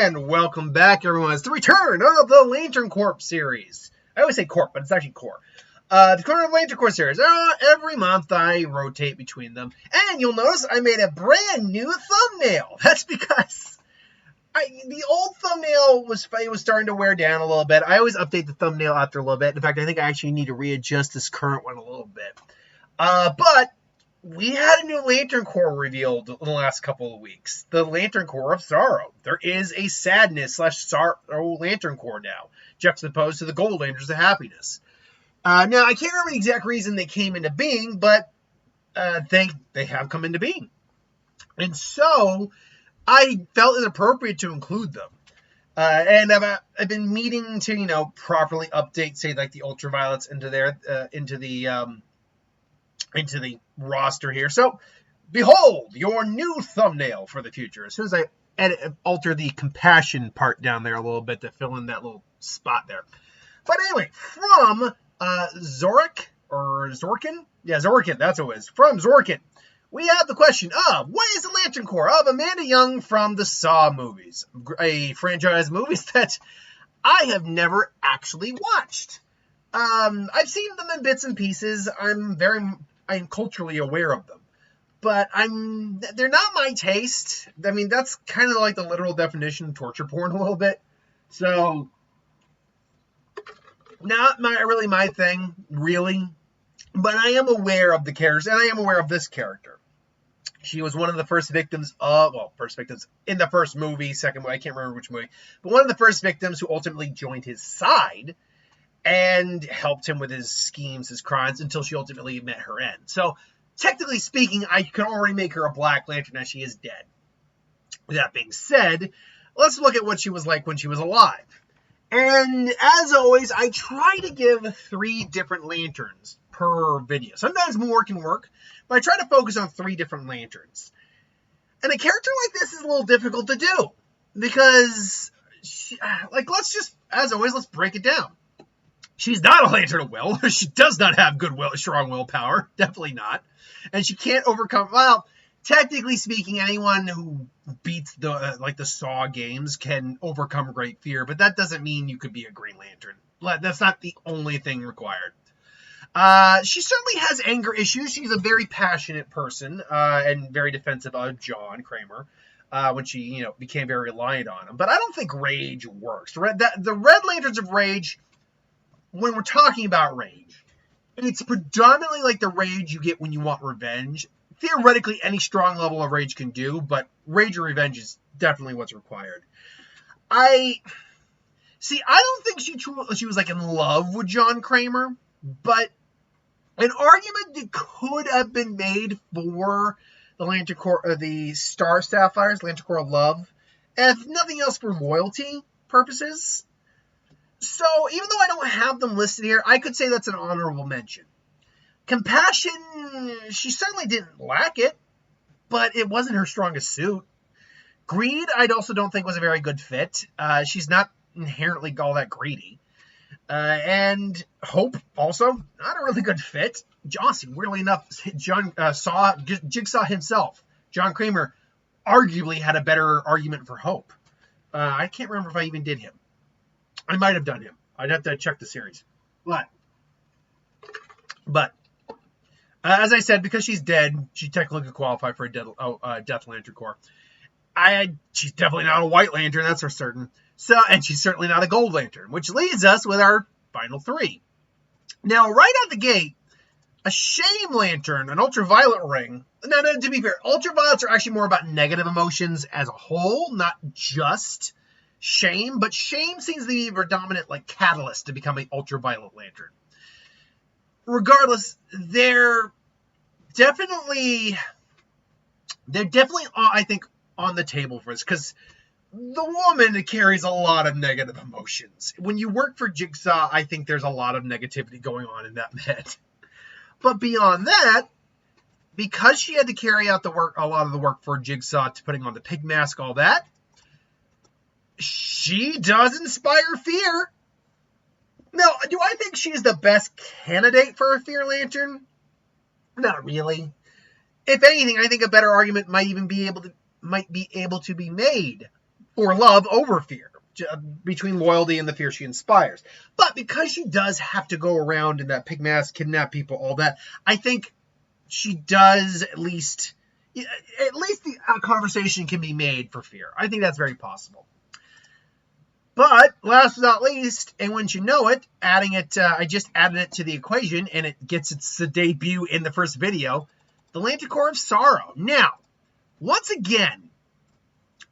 And welcome back, everyone. It's the return of the Lantern Corp series. I always say Corp, but it's actually Corp. The return of the Lantern Corp series. Every month I rotate between them. And you'll notice I made a brand new thumbnail. That's because the old thumbnail was starting to wear down a little bit. I always update the thumbnail after a little bit. In fact, I think I actually need to readjust this current one a little bit. But we had a new Lantern Corps revealed in the last couple of weeks. The Lantern Corps of Sorrow. There is a sadness/sorrow Lantern Corps now, juxtaposed to the Gold Lanterns of Happiness. Now, I can't remember the exact reason they came into being, but they have come into being. And so, I felt it appropriate to include them. And I've been meaning to, properly update, say, like the Ultraviolets into the roster here. So, behold, your new thumbnail for the future. As soon as I alter the compassion part down there a little bit to fill in that little spot there. But anyway, from Zorkin? Yeah, Zorkin, that's what it is. From Zorkin, we have the question of, what is the Lantern Corps of Amanda Young from the Saw movies? A franchise of movies that I have never actually watched. I've seen them in bits and pieces. I'm culturally aware of them, but they're not my taste. I mean, that's kind of like the literal definition of torture porn a little bit. So, not really my thing, really. But I am aware of the characters, and I am aware of this character. She was one of the first victims in the first movie, second movie, I can't remember which movie, but one of the first victims who ultimately joined his side and helped him with his schemes, his crimes, until she ultimately met her end. So, technically speaking, I can already make her a Black Lantern as she is dead. With that being said, let's look at what she was like when she was alive. And, as always, I try to give 3 different lanterns per video. Sometimes more can work, but I try to focus on 3 different lanterns. And a character like this is a little difficult to do, because, let's break it down. She's not a Lantern of Will. She does not have strong willpower. Definitely not. And she can't overcome, technically speaking, anyone who beats the Saw games can overcome great fear, but that doesn't mean you could be a Green Lantern. That's not the only thing required. She certainly has anger issues. She's a very passionate person, and very defensive of John Kramer, when she, became very reliant on him. But I don't think rage works. The Red Lanterns of Rage, when we're talking about rage, it's predominantly like the rage you get when you want revenge. Theoretically, any strong level of rage can do, but rage or revenge is definitely what's required. I don't think she was like in love with John Kramer, but an argument that could have been made for the Lantern Corps, the Star Sapphires, Lantern Corps of Love, and if nothing else for loyalty purposes. So, even though I don't have them listed here, I could say that's an honorable mention. Compassion, she certainly didn't lack it, but it wasn't her strongest suit. Greed, I also don't think was a very good fit. She's not inherently all that greedy. And Hope, also, not a really good fit. Weirdly enough, Jigsaw himself, John Kramer, arguably had a better argument for Hope. I can't remember if I even did him. I might have done him. I'd have to check the series. But as I said, because she's dead, she technically could qualify for a Death Lantern Corps. She's definitely not a White Lantern, that's for certain. And she's certainly not a Gold Lantern, which leads us with our final 3. Now, right out the gate, a Shame Lantern, an Ultraviolet ring. Now, to be fair, Ultraviolets are actually more about negative emotions as a whole, not just shame, but shame seems to be the predominant catalyst to become an Ultraviolet Lantern. Regardless, they're definitely I think on the table for this, because the woman carries a lot of negative emotions. When you work for Jigsaw, I think there's a lot of negativity going on in that head. But beyond that, because she had to carry out a lot of the work for Jigsaw, to putting on the pig mask, all that, she does inspire fear. Now, do I think she's the best candidate for a Fear Lantern? Not really. If anything, I think a better argument might be able to be made or love over fear, between loyalty and the fear she inspires. But because she does have to go around in that pig mask, kidnap people, all that, I think she does at least the conversation can be made for fear. I think that's very possible. But last but not least, and once you know it, adding it, I just added it to the equation, and it gets its debut in the first video, the Lantern Corps of Sorrow. Now, once again,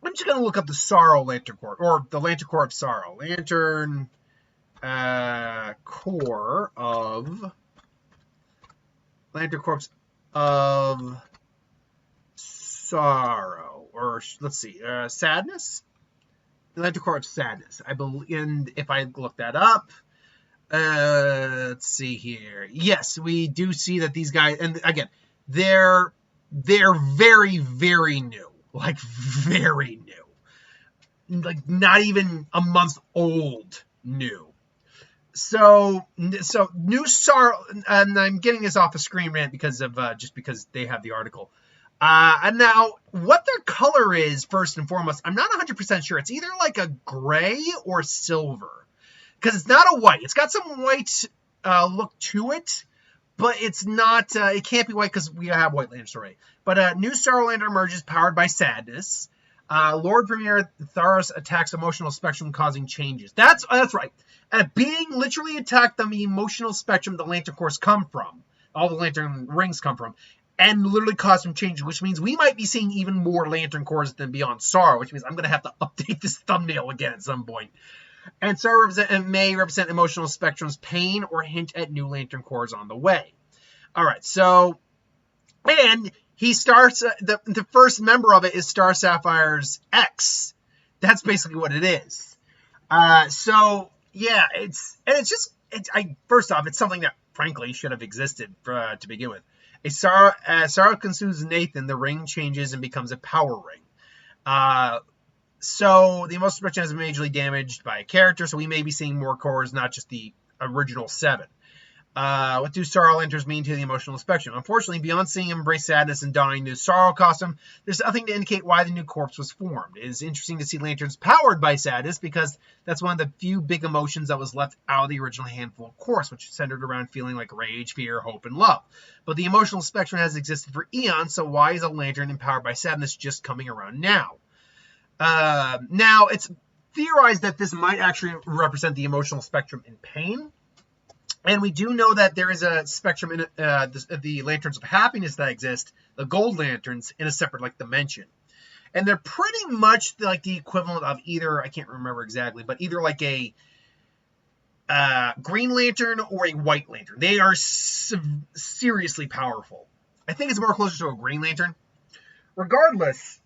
I'm just going to look up the Sorrow Lantern Corps, or the Lantern Corps of Sorrow. Lantern Corps of Sorrow, or let's see, Sadness? The Lantern Corps of Sadness, I believe, and if I look that up, let's see here. Yes, we do see that these guys, and again, they're very, very new, like very new, like not even a month old new. So new Sorrow, and I'm getting this off a Screen Rant because of just because they have the article. And now, what their color is, first and foremost, I'm not 100% sure. It's either like a gray or silver. Because it's not a white. It's got some white look to it, but it's not, it can't be white because we have white lanterns already. But new Sorrow Lantern emerges powered by sadness. Lord Premier Tharos attacks emotional spectrum, causing changes. That's right. A being literally attacked the emotional spectrum the Lantern Corps come from. All the Lantern rings come from. And literally cause some changes, which means we might be seeing even more Lantern Corps than Beyond Sorrow, which means I'm going to have to update this thumbnail again at some point. And Sorrow may represent emotional spectrum's pain or hint at new Lantern Corps on the way. All right, so, and he starts, the first member of it is Star Sapphire's X. That's basically what it is. So, yeah, first off, it's something that, frankly, should have existed to begin with. Sorrow consumes Nathan, the ring changes and becomes a power ring. So the emotional spectrum has been majorly damaged by a character, so we may be seeing more cores, not just the original 7. What do Sorrow Lanterns mean to the emotional spectrum? Unfortunately, beyond seeing him embrace sadness and donning the Sorrow costume, there's nothing to indicate why the new corps was formed. It is interesting to see Lanterns powered by sadness, because that's one of the few big emotions that was left out of the original handful of corps, which centered around feeling like rage, fear, hope, and love. But the emotional spectrum has existed for eons, so why is a Lantern empowered by sadness just coming around now? Now, it's theorized that this might actually represent the emotional spectrum in pain. And we do know that there is a spectrum in the Lanterns of Happiness that exist, the Gold Lanterns, in a separate dimension. And they're pretty much like the equivalent of either, I can't remember exactly, but either like a Green Lantern or a White Lantern. They are seriously powerful. I think it's more closer to a Green Lantern. Regardless,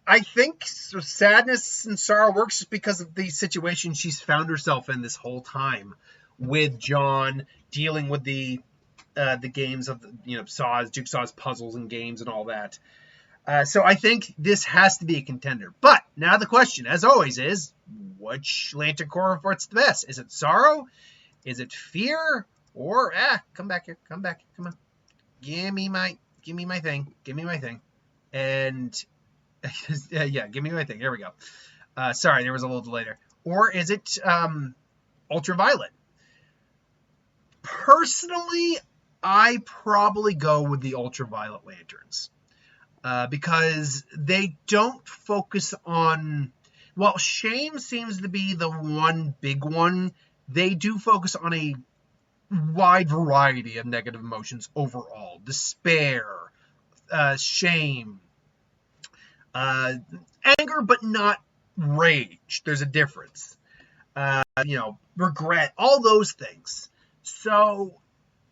I think sadness and sorrow works just because of the situation she's found herself in this whole time with John, dealing with the games of Jigsaw's puzzles and games and all that. So I think this has to be a contender. But now the question, as always, is which Lantern Corps fits the best? Is it sorrow? Is it fear? Or come back here, come on, give me my thing, and. Yeah, give me my thing. There we go. Sorry, there was a little delay there. Or is it ultraviolet? Personally, I probably go with the ultraviolet lanterns because they don't focus on. Well, shame seems to be the one big one. They do focus on a wide variety of negative emotions overall: despair, shame. Anger, but not rage. There's a difference. Regret, all those things. So,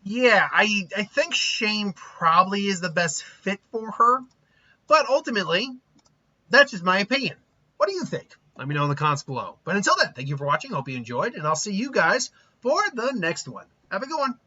yeah, I think shame probably is the best fit for her. But ultimately, that's just my opinion. What do you think? Let me know in the comments below. But until then, thank you for watching. Hope you enjoyed, and I'll see you guys for the next one. Have a good one.